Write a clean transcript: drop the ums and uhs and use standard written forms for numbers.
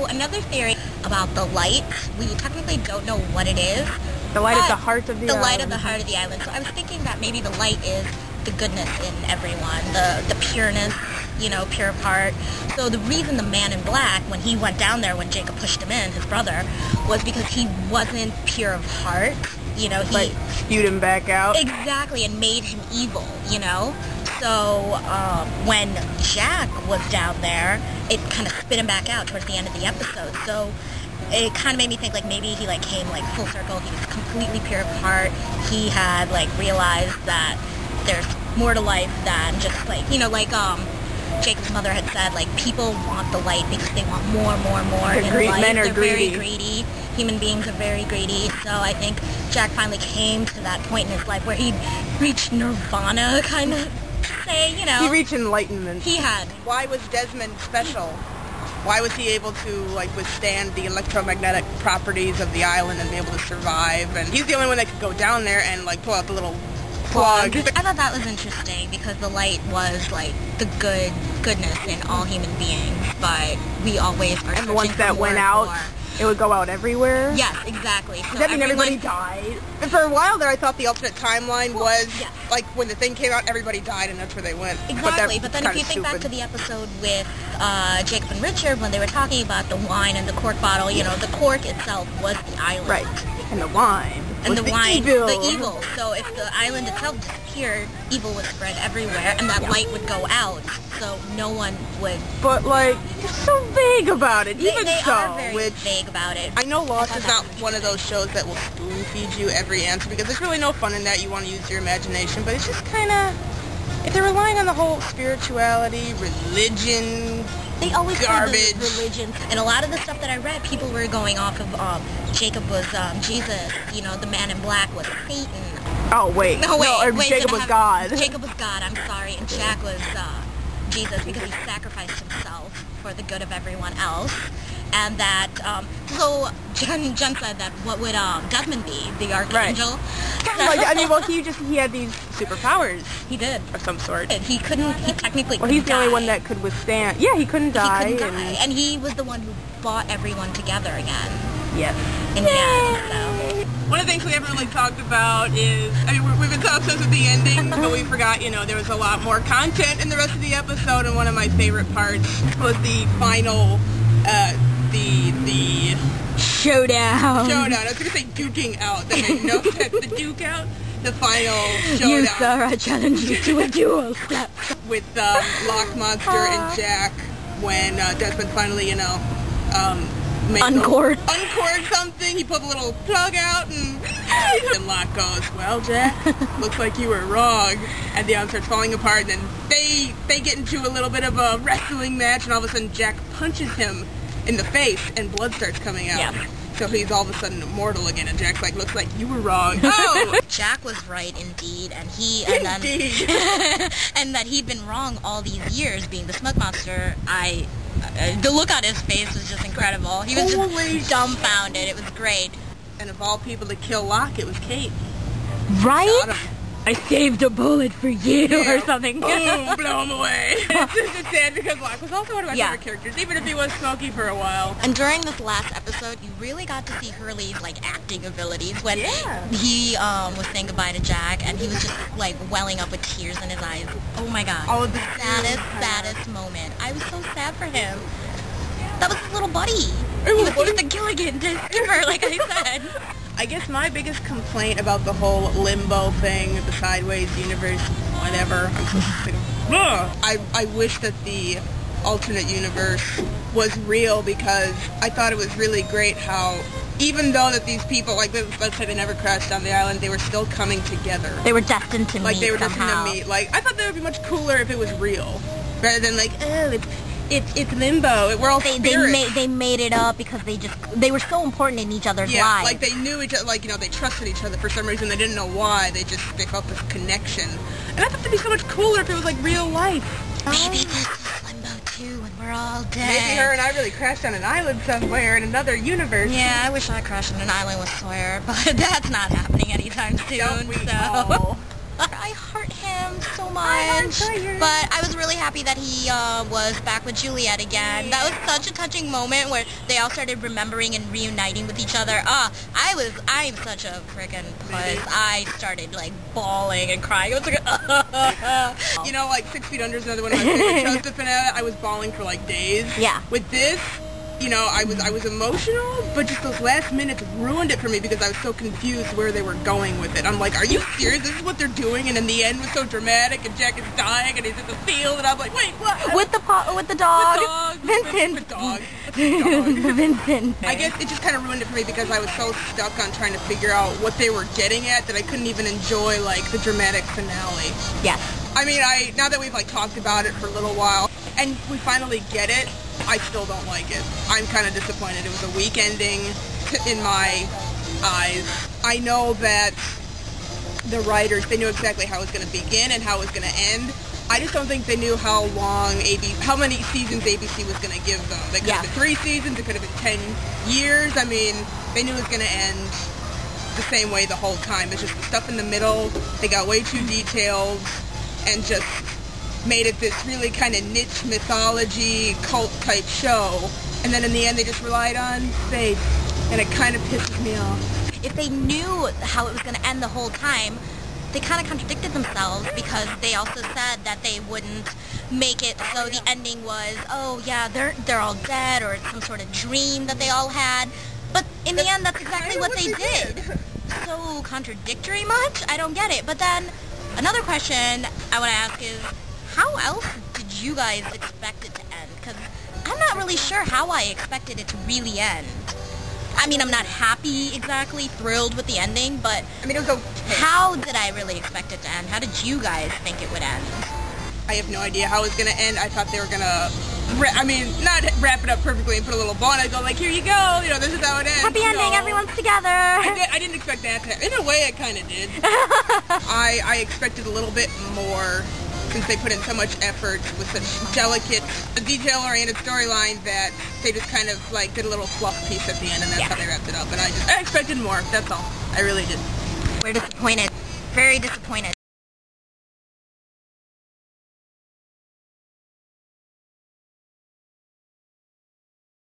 Another theory about the light, we technically don't know what it is. The light of the heart of the island. The light of the heart of the island. So I was thinking that maybe the light is the goodness in everyone, the pureness, you know, pure of heart. So the reason the man in black, when he went down there, when Jacob pushed him in, his brother, was because he wasn't pure of heart. You know, he like spewed him back out. Exactly, and made him evil, you know? So when Jack was down there, it kind of spit him back out towards the end of the episode. So it kind of made me think like maybe he like came like full circle. He was completely pure of heart. He had like realized that there's more to life than just like, you know, like Jacob's mother had said, like, people want the light because they want more in life. Men are They're greedy. very greedy. Human beings are very greedy. So I think Jack finally came to that point in his life where he reached nirvana, kind of say, you know. He reached enlightenment. He had. Why was Desmond special? Why was he able to, like, withstand the electromagnetic properties of the island and be able to survive? And he's the only one that could go down there and, like, pull out the little plug. I thought that was interesting because the light was like the goodness in all human beings, but we always are And searching once for that more went and out, more. it would go out everywhere. Yes, exactly. So Does that mean everybody died? And for a while there, I thought the alternate timeline was, yes. like, when the thing came out, everybody died, and that's where they went. Exactly, but then if you think back to the episode with Jacob and Richard, when they were talking about the wine and the cork bottle, you know, the cork itself was the island. Right. And the wine. And was the wine, evil. the evil. So if the island itself disappeared, evil would spread everywhere, and that light would go out, so no one would... But, like, you're so vague about it, They so. are very vague about it. I know Lost is not one of those shows that will spoon feed you every answer, because there's really no fun in that. You want to use your imagination, but it's just kind of... If they're relying on the whole spirituality, religion... They always garbage. call the religion, and a lot of the stuff that I read, people were going off of Jacob was Jesus, you know, the man in black was Satan. Oh, wait. Wait, Jacob was God. Jacob was God, I'm sorry, and Jack was Jesus because he sacrificed himself for the good of everyone else. And that, so Jen said that what would Desmond be, the archangel? Right. Like, I mean, well, he had these superpowers. He did. Of some sort. He technically Well, he's the only one that could withstand. Yeah, he couldn't die. He couldn't die. And he was the one who brought everyone together again. Yes. In the end, so. One of the things we haven't really talked about is, I mean, we've been so obsessed with the ending, but we forgot, you know, there was a lot more content in the rest of the episode, and one of my favorite parts was the final, the Showdown. I was going to say duking out, then I know that the duke out, the final showdown. You, sir, I challenge you to a duel. With Lock Monster and Jack, when Desmond finally, you know, uncorked something. He pulled a little plug out, and Locke goes, "Well, Jack, looks like you were wrong." And the island starts falling apart. And then they get into a little bit of a wrestling match, and all of a sudden Jack punches him in the face, and blood starts coming out. Yeah. So he's all of a sudden immortal again, and Jack's like, "Looks like you were wrong." Oh, Jack was right indeed, and indeed. and that he'd been wrong all these years, being the smug monster. The look on his face was just incredible. He was just dumbfounded. It was great. And of all people to kill Locke, it was Kate. Right? Got him. I saved a bullet for you, or something. Boom, blow him away. It's sad because Locke was also one of my favorite characters, even if he was smoky for a while. And during this last episode, you really got to see Hurley's like acting abilities when he was saying goodbye to Jack, and he was just like welling up with tears in his eyes. Oh my God! All of the saddest moment. I was so sad for him. That was his little buddy. He was the Gilligan to skipper, like I said. I guess my biggest complaint about the whole limbo thing, the sideways universe, whatever, I'm so sick of. I wish that the alternate universe was real, because I thought it was really great how, even though that these people, like, let's say they never crashed on the island, they were still coming together. They were destined to meet. Like, they were somehow. destined to meet. Like, I thought that would be much cooler if it was real, rather than like, oh, it's limbo. We're all spirits. They made it up because they were so important in each other's lives. Like they knew each other, like, you know, they trusted each other for some reason. They didn't know why. They felt this connection. And I thought it'd be so much cooler if it was like real life. Maybe this is limbo too, and we're all dead. Maybe her and I really crashed on an island somewhere in another universe. Yeah, I wish I crashed on an island with Sawyer, but that's not happening anytime soon. Don't we so all? I heart him. him so much. But I was really happy that he was back with Juliet again. That was such a touching moment where they all started remembering and reuniting with each other. I'm such a freaking puss. I started like bawling and crying. It was like, you know, like 6 Feet Under is another one of my favorite shows to finale. I was bawling for like days. Yeah. With this, you know, I was emotional, but just those last minutes ruined it for me because I was so confused where they were going with it. I'm like, are you serious? This is what they're doing? And in the end, it was so dramatic, and Jack is dying, and he's in the field, and I'm like, wait, what? with the dog. With dog. Vincent. With dog. Vincent. I guess it just kind of ruined it for me because I was so stuck on trying to figure out what they were getting at that I couldn't even enjoy, like, the dramatic finale. Yes. I mean, now that we've, like, talked about it for a little while, and we finally get it, I still don't like it. I'm kind of disappointed. It was a weak ending in my eyes. I know that the writers, they knew exactly how it was going to begin and how it was going to end. I just don't think they knew how many seasons ABC was going to give them. They could have been 3 seasons, it could have been 10 years. I mean, they knew it was going to end the same way the whole time. It's just the stuff in the middle. They got way too detailed and just made it this really kind of niche mythology cult type show, and then in the end they just relied on faith, and it kind of pisses me off. If they knew how it was going to end the whole time, they kind of contradicted themselves because they also said that they wouldn't make it so the ending was, oh yeah, they're all dead, or it's some sort of dream that they all had. But in the end, that's exactly what they did. So contradictory much? I don't get it. But then another question I want to ask is, how else did you guys expect it to end? Because I'm not really sure how I expected it to really end. I mean, I'm not happy exactly, thrilled with the ending, but I mean, it was okay. How did I really expect it to end? How did you guys think it would end? I have no idea how it was going to end. I thought they were going to, not wrap it up perfectly and put a little bow on it, go like, here you go, you know, this is how it ends. Happy ending, everyone's together. I didn't expect that to happen. In a way, I kind of did. I expected a little bit more, since they put in so much effort with such delicate, detail-oriented storyline that they just kind of like did a little fluff piece at the end, and that's how they wrapped it up. And I expected more. That's all. I really did. We're disappointed. Very disappointed.